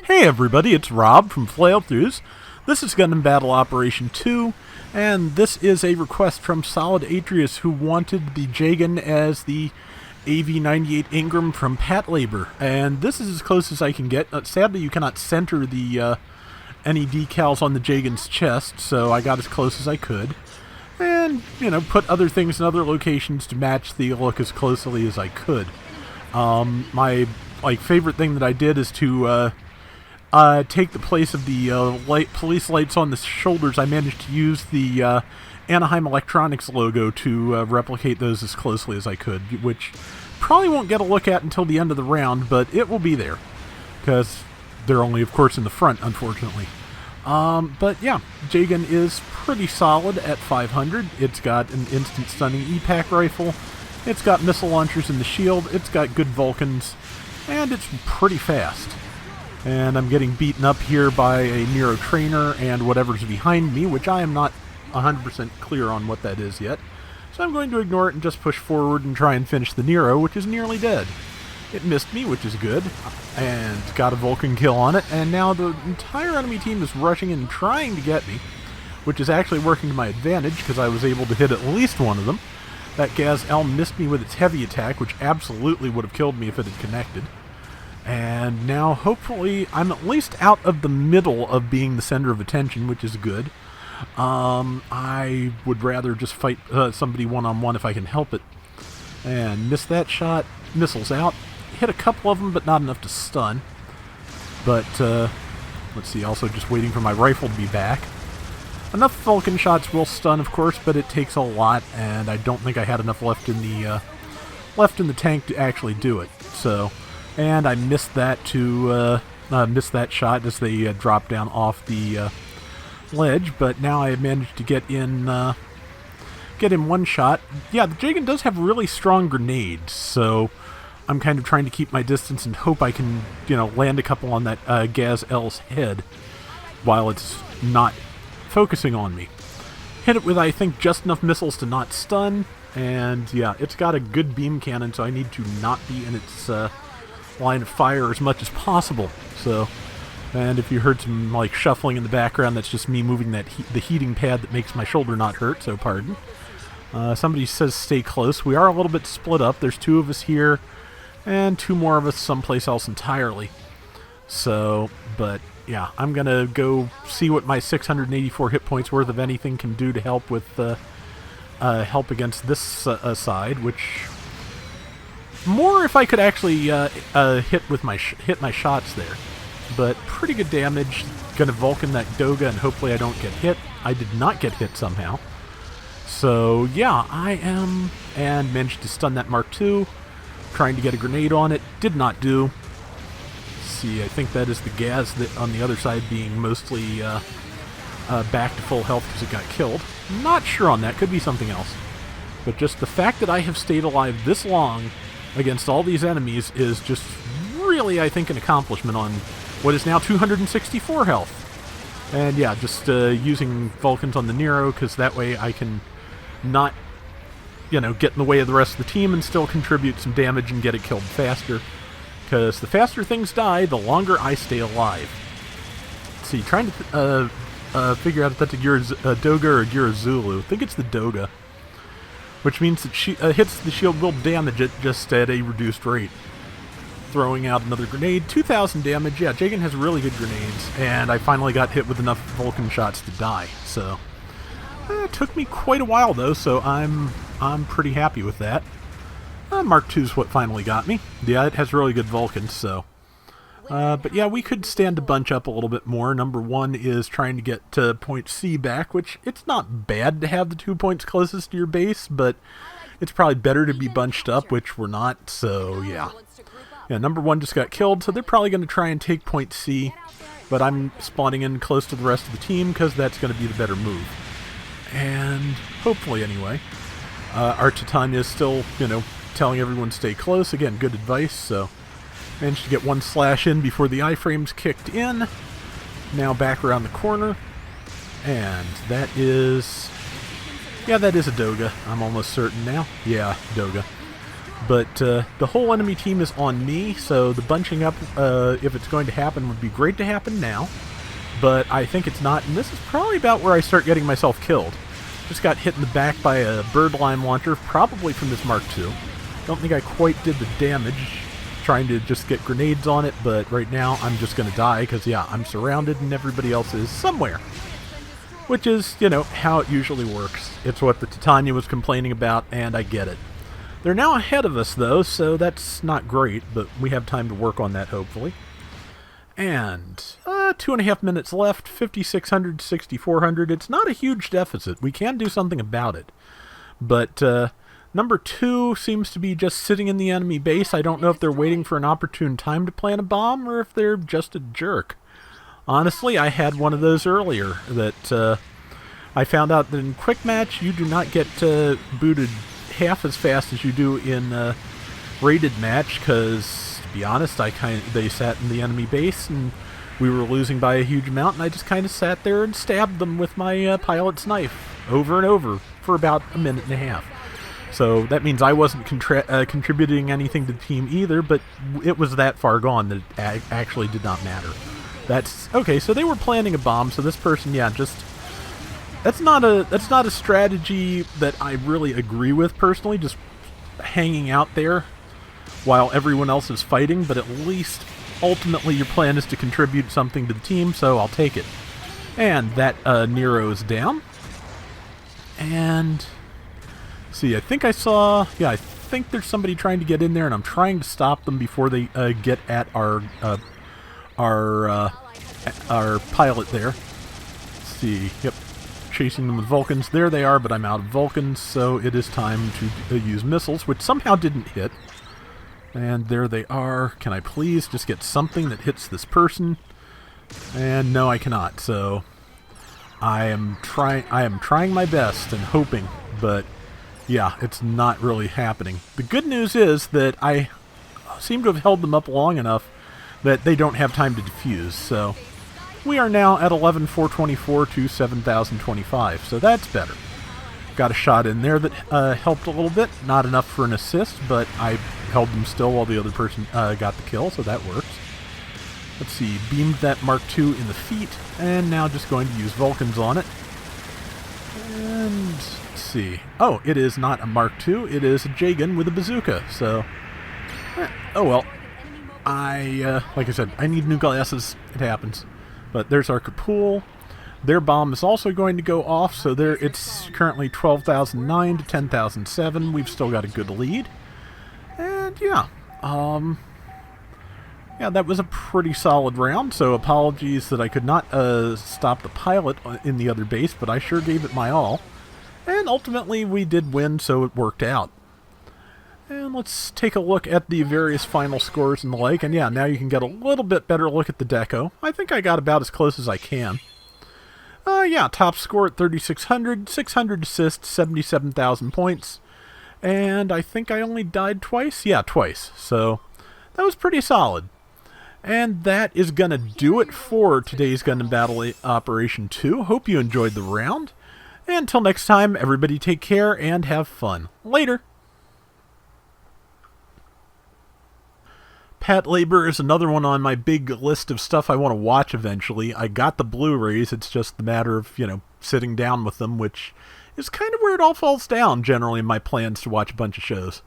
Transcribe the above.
Hey everybody, it's Rob from Flailthroughs. This is Gundam Battle Operation 2, and this is a request from Solid Atreus, who wanted the Jegan as the AV-98 Ingram from Patlabor, and this is as close as I can get. Sadly, you cannot center the any decals on the Jegan's chest, so I got as close as I could. And, put other things in other locations to match the look as closely as I could. My favorite thing that I did is to take the place of the police lights on the shoulders. I managed to use the Anaheim Electronics logo to replicate those as closely as I could, which probably won't get a look at until the end of the round, but it will be there, because they're only, of course, in the front, unfortunately. But yeah, Jegan is pretty solid at 500. It's got an instant stunning E-Pack rifle, it's got missile launchers in the shield, it's got good Vulcans, and it's pretty fast. And I'm getting beaten up here by a Nero trainer and whatever's behind me, which I am not 100% clear on what that is yet. So I'm going to ignore it and just push forward and try and finish the Nero, which is nearly dead. It missed me, which is good, and got a Vulcan kill on it, and now the entire enemy team is rushing in and trying to get me, which is actually working to my advantage, because I was able to hit at least one of them. That Gaz-L missed me with its heavy attack, which absolutely would have killed me if it had connected. And now, hopefully, I'm at least out of the middle of being the center of attention, which is good. I would rather just fight somebody one-on-one if I can help it. And miss that shot. Missiles out. Hit a couple of them, but not enough to stun. But, let's see, also just waiting for my rifle to be back. Enough Vulcan shots will stun, of course, but it takes a lot, and I don't think I had enough left in the tank to actually do it. So, and I missed that missed that shot as they dropped down off the ledge, but now I managed to get in one shot. Yeah, the Jegan does have really strong grenades, so I'm kind of trying to keep my distance and hope I can, land a couple on that Gaz-L's head while it's not focusing on me. Hit it with, I think, just enough missiles to not stun, and yeah, it's got a good beam cannon, so I need to not be in its line of fire as much as possible. So, and if you heard some shuffling in the background, that's just me moving the heating pad that makes my shoulder not hurt, so pardon. Somebody says stay close. We are a little bit split up. There's two of us here, and two more of us someplace else entirely. So, but yeah, I'm gonna go see what my 684 hit points worth of anything can do to help with help against this side, which more if I could actually hit my shots there. But pretty good damage. Gonna Vulcan that Doga, and hopefully I don't get hit. I did not get hit somehow. So yeah, I am, and managed to stun that Mark II. Trying to get a grenade on it, did not do. See, I think that is the Gaz that on the other side being mostly back to full health because it got killed. Not sure on that, could be something else. But just the fact that I have stayed alive this long against all these enemies is just really, I think, an accomplishment on what is now 264 health. And yeah, just using Vulcans on the Nero, because that way I can not, get in the way of the rest of the team and still contribute some damage and get it killed faster. Because the faster things die, the longer I stay alive. Let's see, trying to figure out if that's a Doga or a Gira Zulu. I think it's the Doga. Which means that she hits the shield will damage it just at a reduced rate. Throwing out another grenade, 2,000 damage. Yeah, Jegan has really good grenades, and I finally got hit with enough Vulcan shots to die. So it took me quite a while though, so I'm pretty happy with that. Mark II is what finally got me. Yeah, it has really good Vulcans, so. But yeah, we could stand to bunch up a little bit more. Number one is trying to get to point C back, which it's not bad to have the 2 points closest to your base, but it's probably better to be bunched up, which we're not, so yeah. Yeah, number one just got killed, so they're probably going to try and take point C, but I'm spawning in close to the rest of the team because that's going to be the better move. And hopefully, anyway, our Titania is still, telling everyone to stay close. Again, good advice, so managed to get one slash in before the iframes kicked in. Now back around the corner, and that is, yeah, that is a Doga. I'm almost certain now. Yeah, Doga. But the whole enemy team is on me, so the bunching up, if it's going to happen, would be great to happen now. But I think it's not, and this is probably about where I start getting myself killed. Just got hit in the back by a birdlime launcher, probably from this Mark II. Don't think I quite did the damage trying to just get grenades on it, but right now I'm just going to die because, yeah, I'm surrounded and everybody else is somewhere. Which is, you know, how it usually works. It's what the Titania was complaining about, and I get it. They're now ahead of us, though, so that's not great, but we have time to work on that, hopefully. And 2.5 minutes left, 5,600 to 6,400. It's not a huge deficit. We can do something about it. But number 2 seems to be just sitting in the enemy base. I don't know if they're waiting for an opportune time to plant a bomb or if they're just a jerk. Honestly, I had one of those earlier that I found out that in quick match you do not get booted half as fast as you do in rated match, because to be honest, they sat in the enemy base and we were losing by a huge amount, and I just kind of sat there and stabbed them with my pilot's knife over and over for about a minute and a half. So that means I wasn't contributing anything to the team either, but it was that far gone that it actually did not matter. That's okay. So they were planning a bomb. So this person, yeah, just that's not a strategy that I really agree with personally. Just hanging out there while everyone else is fighting, but at least ultimately your plan is to contribute something to the team. So I'll take it. And that Nero's down. And see, I think I saw. Yeah, I think there's somebody trying to get in there, and I'm trying to stop them before they get at our pilot there. Let's see. Yep. Chasing them with Vulcans. There they are, but I'm out of Vulcans, so it is time to use missiles, which somehow didn't hit. And there they are. Can I please just get something that hits this person? And no, I cannot. So I am trying my best and hoping, but yeah, it's not really happening. The good news is that I seem to have held them up long enough that they don't have time to defuse, so we are now at 11,424 to 7,025, so that's better. Got a shot in there that helped a little bit. Not enough for an assist, but I held them still while the other person got the kill, so that works. Let's see, beamed that Mark II in the feet, and now just going to use Vulcans on it. And let's see. Oh, it is not a Mark II, it is a Jegan with a bazooka, so oh well. Like I said, I need new glasses. It happens. But there's our Kapul. Their bomb is also going to go off, so it's currently 12,009 to 10,007. We've still got a good lead. And yeah, yeah, that was a pretty solid round, so apologies that I could not stop the pilot in the other base, but I sure gave it my all. And ultimately we did win, so it worked out. And let's take a look at the various final scores and the like. And yeah, now you can get a little bit better look at the deco. I think I got about as close as I can. Yeah, top score at 3,600, 600 assists, 77,000 points. And I think I only died twice? Yeah, twice. So that was pretty solid. And that is going to do it for today's Gundam Battle Operation 2. Hope you enjoyed the round. And until next time, everybody take care and have fun. Later! Patlabor is another one on my big list of stuff I want to watch eventually. I got the Blu-rays, it's just a matter of, you know, sitting down with them, which is kind of where it all falls down generally in my plans to watch a bunch of shows.